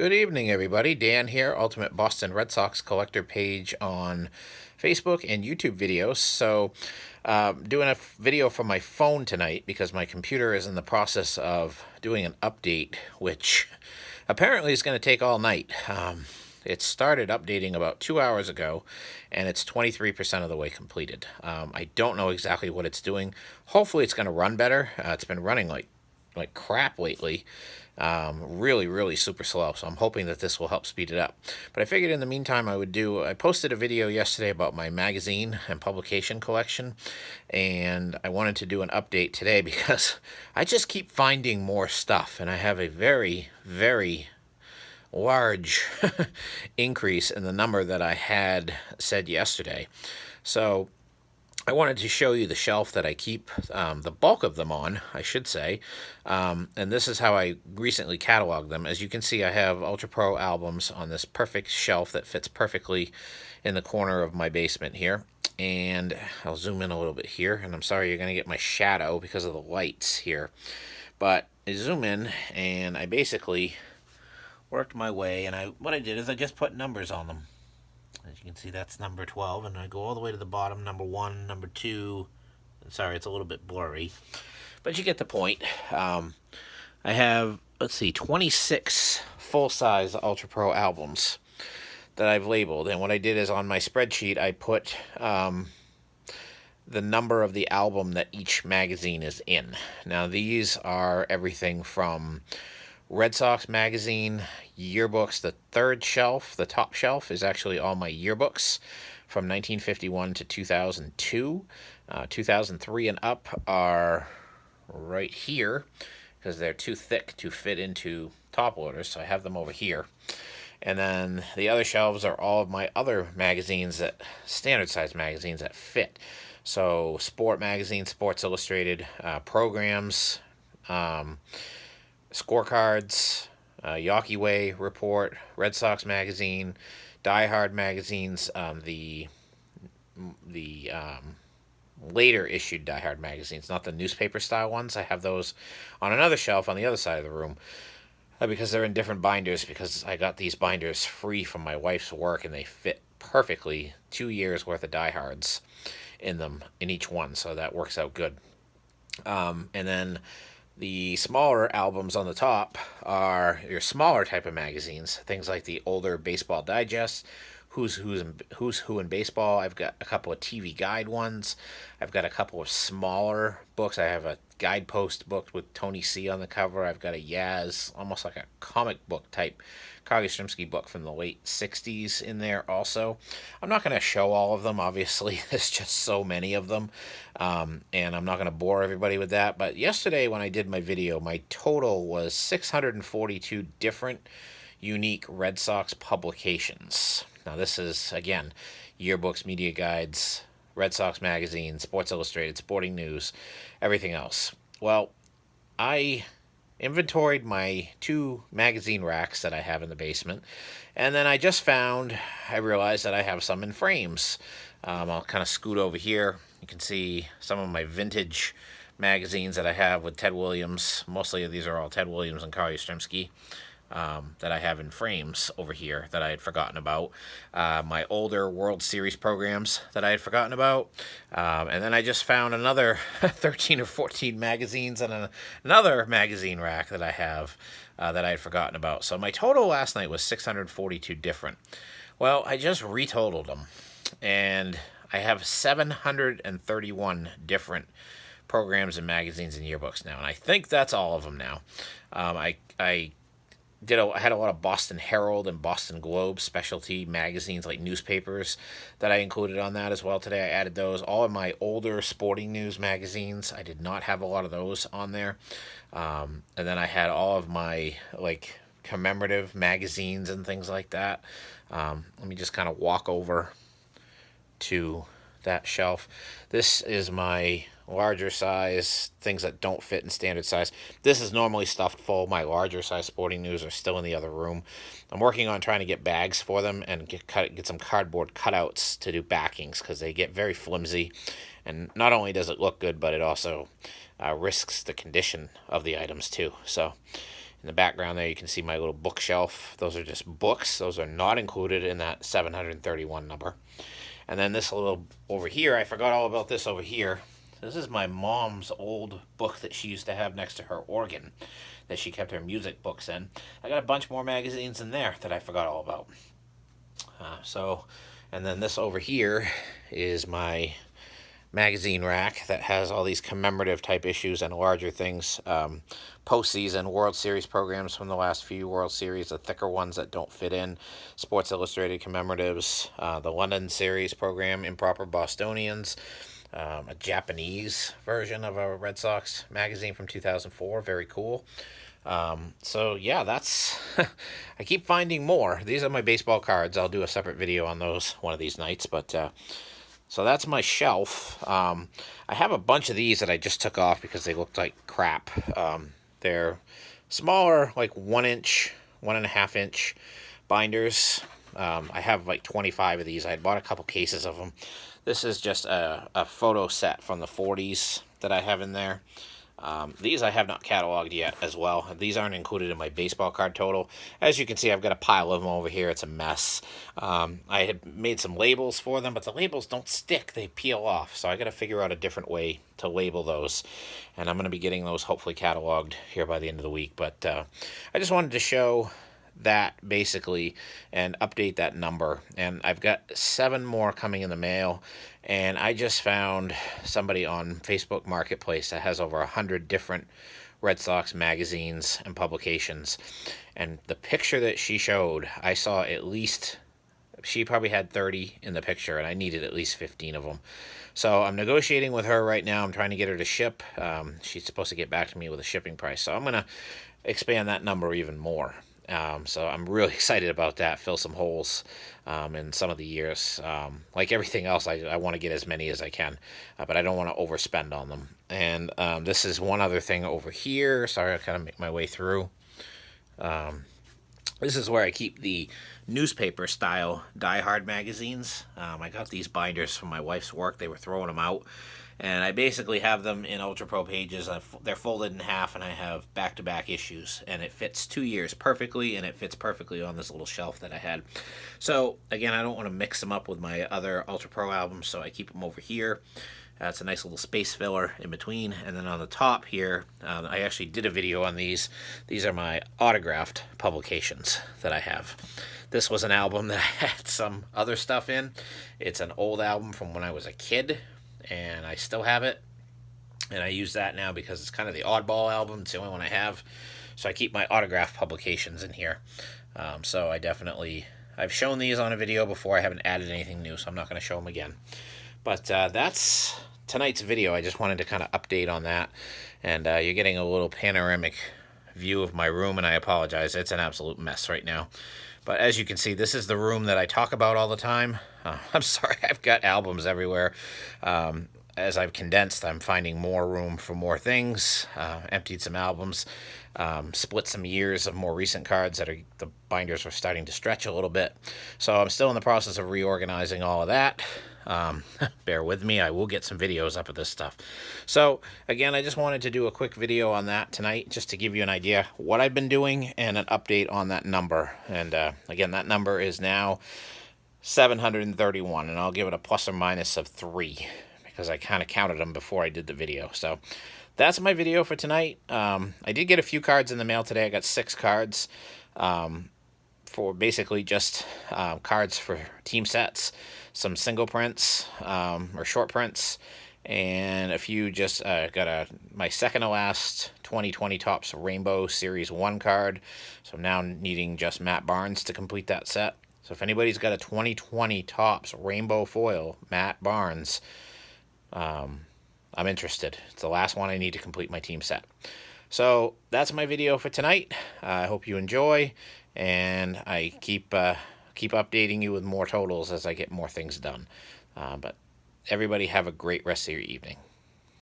Good evening, everybody. Dan here, Ultimate Boston Red Sox Collector page on Facebook and YouTube videos. So, doing a video from my phone tonight because my computer is in the process of doing an update, which apparently is going to take all night. It started updating about 2 hours ago, and it's 23% of the way completed. I don't know exactly what it's doing. Hopefully, it's going to run better. It's been running like crap lately. Really super slow, so I'm hoping that this will help speed it up. But I figured in the meantime I posted a video yesterday about my magazine and publication collection, and I wanted to do an update today because I just keep finding more stuff, and I have a very large increase in the number that I had said yesterday. So I wanted to show you the shelf that I keep the bulk of them on, I should say. And this is how I recently cataloged them. As you can see, I have Ultra Pro albums on this perfect shelf that fits perfectly in the corner of my basement here. And I'll zoom in a little bit here. And I'm sorry you're going to get my shadow because of the lights here. But I zoom in, and I basically worked my way. And what I did is I just put numbers on them. As you can see, that's number 12, and I go all the way to the bottom, number 1, number 2. Sorry, it's a little bit blurry, but you get the point. I have, 26 full-size Ultra Pro albums that I've labeled, and what I did is on my spreadsheet, I put the number of the album that each magazine is in. Now, these are everything from Red Sox magazine, yearbooks. The third shelf, the top shelf, is actually all my yearbooks from 1951 to 2002. 2003 and up are right here because they're too thick to fit into top loaders, so I have them over here. And then the other shelves are all of my other magazines, standard size magazines that fit. So sport magazine, Sports Illustrated, programs, scorecards, Yawkey Way Report, Red Sox magazine, Die Hard magazines, the later issued Die Hard magazines, not the newspaper style ones. I have those on another shelf on the other side of the room because they're in different binders, because I got these binders free from my wife's work, and they fit perfectly 2 years worth of Die Hards in them, in each one, so that works out good. And then the smaller albums on the top are your smaller type of magazines, things like the older Baseball Digest, Who's Who in Baseball. I've got a couple of TV Guide ones. I've got a couple of smaller books. I have a Guidepost book with Tony C on the cover. I've got a Yaz, almost like a comic book type Carly Strimsky book from the late 60s in there also. I'm not going to show all of them, obviously. There's just so many of them, and I'm not going to bore everybody with that. But yesterday when I did my video, my total was 642 different unique Red Sox publications. Now this is, again, yearbooks, media guides, Red Sox magazine, Sports Illustrated, Sporting News, everything else. Well, I inventoried my 2 magazine racks that I have in the basement, and then I realized that I have some in frames. I'll kind of scoot over here. You can see some of my vintage magazines that I have with Ted Williams. Mostly these are all Ted Williams and Carly Strimsky. That I have in frames over here that I had forgotten about. My older World Series programs that I had forgotten about. And then I just found another 13 or 14 magazines and another magazine rack that I have that I had forgotten about. So my total last night was 642 different. Well, I just retotaled them, and I have 731 different programs and magazines and yearbooks now, and I think that's all of them now. I had a lot of Boston Herald and Boston Globe specialty magazines, like newspapers, that I included on that as well today. I added those. All of my older sporting news magazines, I did not have a lot of those on there. And then I had all of my commemorative magazines and things like that. Let me just kind of walk over to that shelf. This is my larger size, things that don't fit in standard size. This is normally stuffed full. My larger size sporting news are still in the other room. I'm working on trying to get bags for them and get some cardboard cutouts to do backings, because they get very flimsy, and not only does it look good, but it also risks the condition of the items too. So In the background there, you can see my little bookshelf. Those are just books. Those are not included in that 731 number. And then this little over here, I forgot all about this over here. This is my mom's old book that she used to have next to her organ that she kept her music books in. I got a bunch more magazines in there that I forgot all about. And then this over here is my magazine rack that has all these commemorative type issues and larger things. Postseason World Series programs from the last few World Series, the thicker ones that don't fit in. Sports Illustrated commemoratives, the London Series program, Improper Bostonians, a Japanese version of a Red Sox magazine from 2004. Very cool. So yeah, that's I keep finding more. These are my baseball cards. I'll do a separate video on those one of these nights, but so that's my shelf. I have a bunch of these that I just took off because they looked like crap. They're smaller, like 1 inch, 1.5 inch binders. I have like 25 of these. I had bought a couple cases of them. This is just a photo set from the 40s that I have in there. These I have not cataloged yet as well. These aren't included in my baseball card total. As you can see, I've got a pile of them over here. It's a mess. I had made some labels for them, but the labels don't stick. They peel off. So I got to figure out a different way to label those. And I'm going to be getting those hopefully cataloged here by the end of the week. But I just wanted to show that basically and update that number. And I've got 7 more coming in the mail. And I just found somebody on Facebook Marketplace that has over 100 different Red Sox magazines and publications. And the picture that she showed, I saw at least, she probably had 30 in the picture, and I needed at least 15 of them. So I'm negotiating with her right now. I'm trying to get her to ship. She's supposed to get back to me with a shipping price. So I'm going to expand that number even more. So I'm really excited about that. Fill some holes in some of the years. Like everything else, I want to get as many as I can, but I don't want to overspend on them. And this is one other thing over here. Sorry, I kind of make my way through. This is where I keep the newspaper style Die Hard magazines. I got these binders from my wife's work. They were throwing them out. And I basically have them in Ultra Pro pages. They're folded in half, and I have back-to-back issues. And it fits 2 years perfectly, and it fits perfectly on this little shelf that I had. So, again, I don't want to mix them up with my other Ultra Pro albums, so I keep them over here. It's a nice little space filler in between. And then on the top here, I actually did a video on these. These are my autographed publications that I have. This was an album that I had some other stuff in. It's an old album from when I was a kid, and I still have it. And I use that now because it's kind of the oddball album. It's the only one I have. So I keep my autographed publications in here. So I've shown these on a video before. I haven't added anything new, so I'm not going to show them again. But that's tonight's video. I just wanted to kind of update on that. And you're getting a little panoramic view of my room, and I apologize. It's an absolute mess right now. But as you can see, this is the room that I talk about all the time. I'm sorry, I've got albums everywhere. As I've condensed, I'm finding more room for more things. Emptied some albums. Split some years of more recent cards the binders are starting to stretch a little bit. So I'm still in the process of reorganizing all of that. Bear with me, I will get some videos up of this stuff. So again, I just wanted to do a quick video on that tonight, just to give you an idea what I've been doing and an update on that number. And again, that number is now 731, and I'll give it a plus or minus of 3 because I kind of counted them before I did the video. So that's my video for tonight. I did get a few cards in the mail today. I got 6 cards for basically just cards for team sets, some single prints or short prints, and a few just got my second to last 2020 Topps Rainbow Series 1 card. So I'm now needing just Matt Barnes to complete that set. So if anybody's got a 2020 Topps Rainbow Foil Matt Barnes, I'm interested. It's the last one I need to complete my team set. So that's my video for tonight. I hope you enjoy, and I keep updating you with more totals as I get more things done. But everybody have a great rest of your evening.